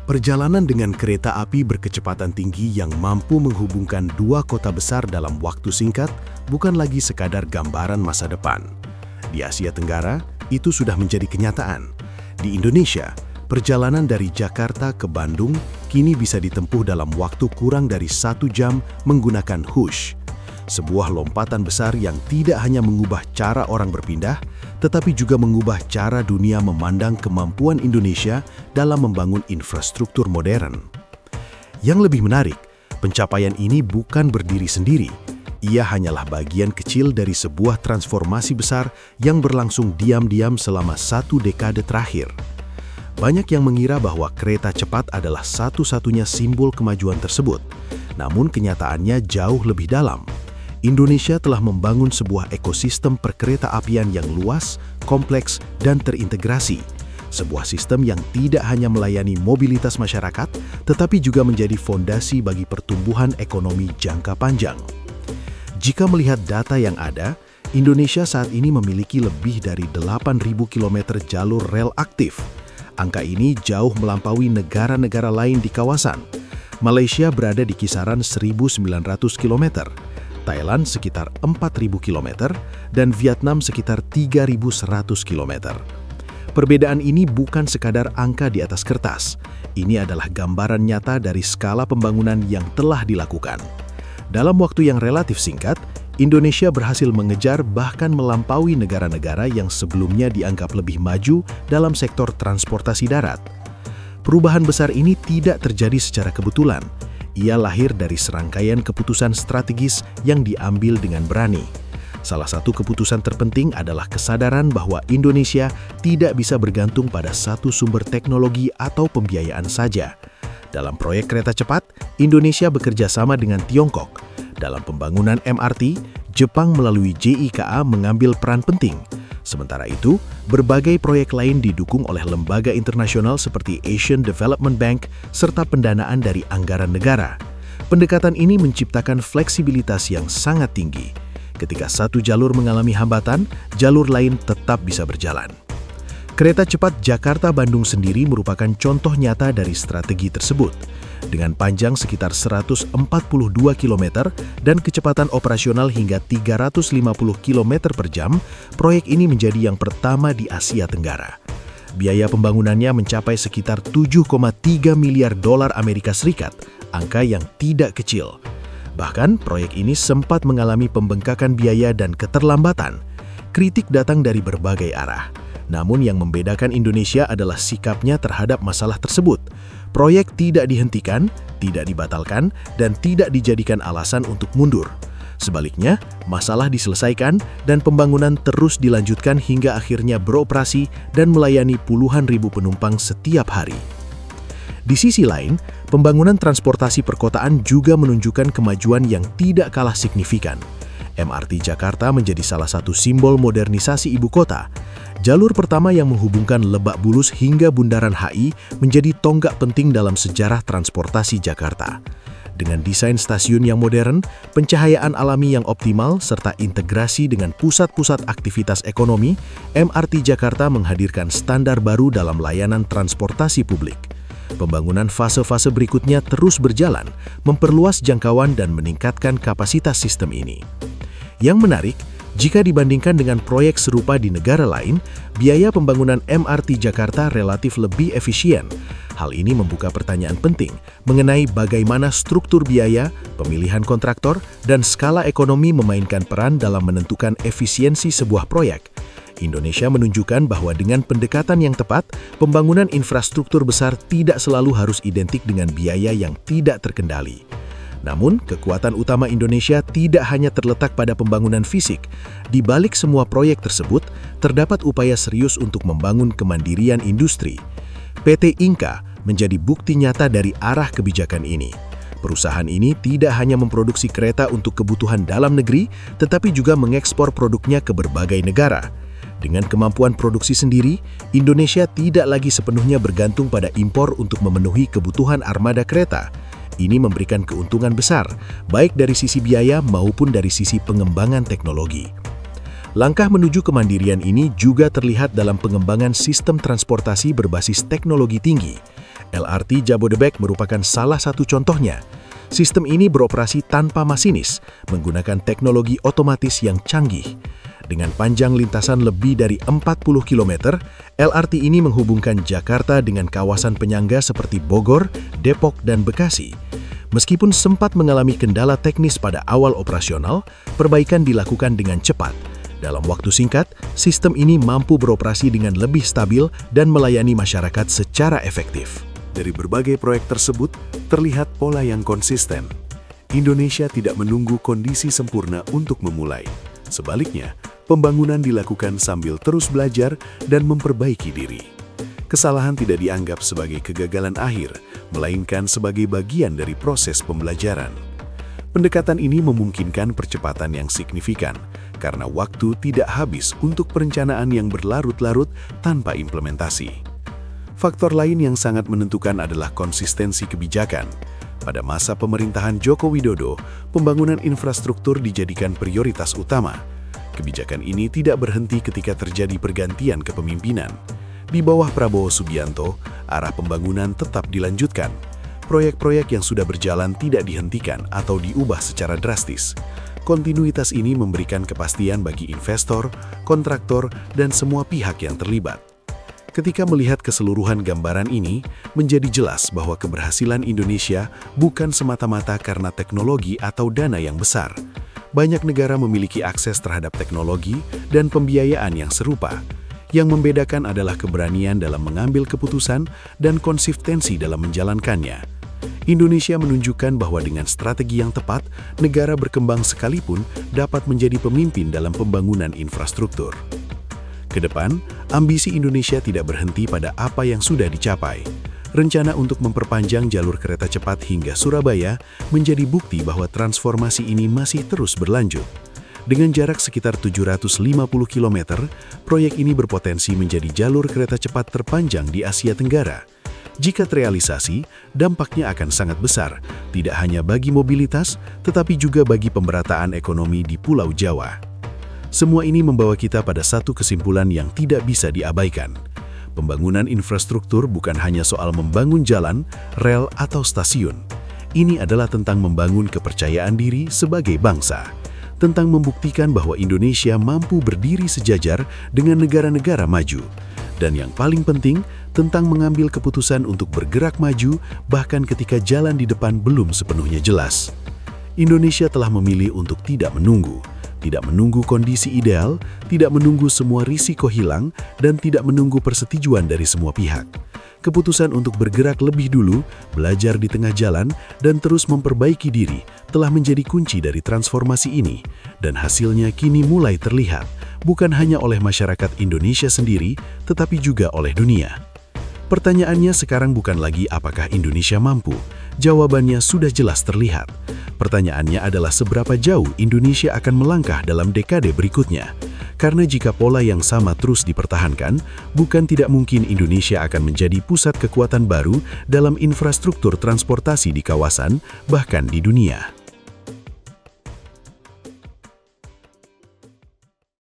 Perjalanan dengan kereta api berkecepatan tinggi yang mampu menghubungkan dua kota besar dalam waktu singkat bukan lagi sekadar gambaran masa depan. Di Asia Tenggara, itu sudah menjadi kenyataan. Di Indonesia, perjalanan dari Jakarta ke Bandung kini bisa ditempuh dalam waktu kurang dari 1 jam menggunakan Hush. Sebuah lompatan besar yang tidak hanya mengubah cara orang berpindah, tetapi juga mengubah cara dunia memandang kemampuan Indonesia dalam membangun infrastruktur modern. Yang lebih menarik, pencapaian ini bukan berdiri sendiri. Ia hanyalah bagian kecil dari sebuah transformasi besar yang berlangsung diam-diam selama 1 dekade terakhir. Banyak yang mengira bahwa kereta cepat adalah satu-satunya simbol kemajuan tersebut. Namun kenyataannya jauh lebih dalam. Indonesia telah membangun sebuah ekosistem perkereta-apian yang luas, kompleks, dan terintegrasi. Sebuah sistem yang tidak hanya melayani mobilitas masyarakat, tetapi juga menjadi fondasi bagi pertumbuhan ekonomi jangka panjang. Jika melihat data yang ada, Indonesia saat ini memiliki lebih dari 8.000 km jalur rel aktif. Angka ini jauh melampaui negara-negara lain di kawasan. Malaysia berada di kisaran 1.900 km. Thailand sekitar 4.000 km, dan Vietnam sekitar 3.100 km. Perbedaan ini bukan sekadar angka di atas kertas. Ini adalah gambaran nyata dari skala pembangunan yang telah dilakukan. Dalam waktu yang relatif singkat, Indonesia berhasil mengejar bahkan melampaui negara-negara yang sebelumnya dianggap lebih maju dalam sektor transportasi darat. Perubahan besar ini tidak terjadi secara kebetulan. Ia lahir dari serangkaian keputusan strategis yang diambil dengan berani. Salah satu keputusan terpenting adalah kesadaran bahwa Indonesia tidak bisa bergantung pada satu sumber teknologi atau pembiayaan saja. Dalam proyek kereta cepat, Indonesia bekerja sama dengan Tiongkok. Dalam pembangunan MRT, Jepang melalui JIKA mengambil peran penting. Sementara itu, berbagai proyek lain didukung oleh lembaga internasional seperti Asian Development Bank serta pendanaan dari anggaran negara. Pendekatan ini menciptakan fleksibilitas yang sangat tinggi. Ketika satu jalur mengalami hambatan, jalur lain tetap bisa berjalan. Kereta cepat Jakarta-Bandung sendiri merupakan contoh nyata dari strategi tersebut. Dengan panjang sekitar 142 km dan kecepatan operasional hingga 350 km per jam, proyek ini menjadi yang pertama di Asia Tenggara. Biaya pembangunannya mencapai sekitar 7,3 miliar dolar Amerika Serikat, angka yang tidak kecil. Bahkan, proyek ini sempat mengalami pembengkakan biaya dan keterlambatan. Kritik datang dari berbagai arah. Namun yang membedakan Indonesia adalah sikapnya terhadap masalah tersebut. Proyek tidak dihentikan, tidak dibatalkan, dan tidak dijadikan alasan untuk mundur. Sebaliknya, masalah diselesaikan dan pembangunan terus dilanjutkan hingga akhirnya beroperasi dan melayani puluhan ribu penumpang setiap hari. Di sisi lain, pembangunan transportasi perkotaan juga menunjukkan kemajuan yang tidak kalah signifikan. MRT Jakarta menjadi salah satu simbol modernisasi ibu kota. Jalur pertama yang menghubungkan Lebak Bulus hingga Bundaran HI menjadi tonggak penting dalam sejarah transportasi Jakarta. Dengan desain stasiun yang modern, pencahayaan alami yang optimal, serta integrasi dengan pusat-pusat aktivitas ekonomi, MRT Jakarta menghadirkan standar baru dalam layanan transportasi publik. Pembangunan fase-fase berikutnya terus berjalan, memperluas jangkauan dan meningkatkan kapasitas sistem ini. Yang menarik, jika dibandingkan dengan proyek serupa di negara lain, biaya pembangunan MRT Jakarta relatif lebih efisien. Hal ini membuka pertanyaan penting mengenai bagaimana struktur biaya, pemilihan kontraktor, dan skala ekonomi memainkan peran dalam menentukan efisiensi sebuah proyek. Indonesia menunjukkan bahwa dengan pendekatan yang tepat, pembangunan infrastruktur besar tidak selalu harus identik dengan biaya yang tidak terkendali. Namun, kekuatan utama Indonesia tidak hanya terletak pada pembangunan fisik. Di balik semua proyek tersebut, terdapat upaya serius untuk membangun kemandirian industri. PT Inka menjadi bukti nyata dari arah kebijakan ini. Perusahaan ini tidak hanya memproduksi kereta untuk kebutuhan dalam negeri, tetapi juga mengekspor produknya ke berbagai negara. Dengan kemampuan produksi sendiri, Indonesia tidak lagi sepenuhnya bergantung pada impor untuk memenuhi kebutuhan armada kereta. Ini memberikan keuntungan besar, baik dari sisi biaya maupun dari sisi pengembangan teknologi. Langkah menuju kemandirian ini juga terlihat dalam pengembangan sistem transportasi berbasis teknologi tinggi. LRT Jabodebek merupakan salah satu contohnya. Sistem ini beroperasi tanpa masinis, menggunakan teknologi otomatis yang canggih. Dengan panjang lintasan lebih dari 40 km, LRT ini menghubungkan Jakarta dengan kawasan penyangga seperti Bogor, Depok, dan Bekasi. Meskipun sempat mengalami kendala teknis pada awal operasional, perbaikan dilakukan dengan cepat. Dalam waktu singkat, sistem ini mampu beroperasi dengan lebih stabil dan melayani masyarakat secara efektif. Dari berbagai proyek tersebut, terlihat pola yang konsisten. Indonesia tidak menunggu kondisi sempurna untuk memulai. Sebaliknya, pembangunan dilakukan sambil terus belajar dan memperbaiki diri. Kesalahan tidak dianggap sebagai kegagalan akhir, melainkan sebagai bagian dari proses pembelajaran. Pendekatan ini memungkinkan percepatan yang signifikan, karena waktu tidak habis untuk perencanaan yang berlarut-larut tanpa implementasi. Faktor lain yang sangat menentukan adalah konsistensi kebijakan. Pada masa pemerintahan Joko Widodo, pembangunan infrastruktur dijadikan prioritas utama. Kebijakan ini tidak berhenti ketika terjadi pergantian kepemimpinan. Di bawah Prabowo Subianto, arah pembangunan tetap dilanjutkan. Proyek-proyek yang sudah berjalan tidak dihentikan atau diubah secara drastis. Kontinuitas ini memberikan kepastian bagi investor, kontraktor, dan semua pihak yang terlibat. Ketika melihat keseluruhan gambaran ini, menjadi jelas bahwa keberhasilan Indonesia bukan semata-mata karena teknologi atau dana yang besar. Banyak negara memiliki akses terhadap teknologi dan pembiayaan yang serupa. Yang membedakan adalah keberanian dalam mengambil keputusan dan konsistensi dalam menjalankannya. Indonesia menunjukkan bahwa dengan strategi yang tepat, negara berkembang sekalipun dapat menjadi pemimpin dalam pembangunan infrastruktur. Kedepan, ambisi Indonesia tidak berhenti pada apa yang sudah dicapai. Rencana untuk memperpanjang jalur kereta cepat hingga Surabaya menjadi bukti bahwa transformasi ini masih terus berlanjut. Dengan jarak sekitar 750 km, proyek ini berpotensi menjadi jalur kereta cepat terpanjang di Asia Tenggara. Jika terrealisasi, dampaknya akan sangat besar, tidak hanya bagi mobilitas, tetapi juga bagi pemberataan ekonomi di Pulau Jawa. Semua ini membawa kita pada satu kesimpulan yang tidak bisa diabaikan. Pembangunan infrastruktur bukan hanya soal membangun jalan, rel, atau stasiun. Ini adalah tentang membangun kepercayaan diri sebagai bangsa. Tentang membuktikan bahwa Indonesia mampu berdiri sejajar dengan negara-negara maju. Dan yang paling penting, tentang mengambil keputusan untuk bergerak maju bahkan ketika jalan di depan belum sepenuhnya jelas. Indonesia telah memilih untuk tidak menunggu kondisi ideal, tidak menunggu semua risiko hilang, dan tidak menunggu persetujuan dari semua pihak. Keputusan untuk bergerak lebih dulu, belajar di tengah jalan, dan terus memperbaiki diri telah menjadi kunci dari transformasi ini, dan hasilnya kini mulai terlihat, bukan hanya oleh masyarakat Indonesia sendiri, tetapi juga oleh dunia. Pertanyaannya sekarang bukan lagi apakah Indonesia mampu, jawabannya sudah jelas terlihat. Pertanyaannya adalah seberapa jauh Indonesia akan melangkah dalam dekade berikutnya. Karena jika pola yang sama terus dipertahankan, bukan tidak mungkin Indonesia akan menjadi pusat kekuatan baru dalam infrastruktur transportasi di kawasan, bahkan di dunia.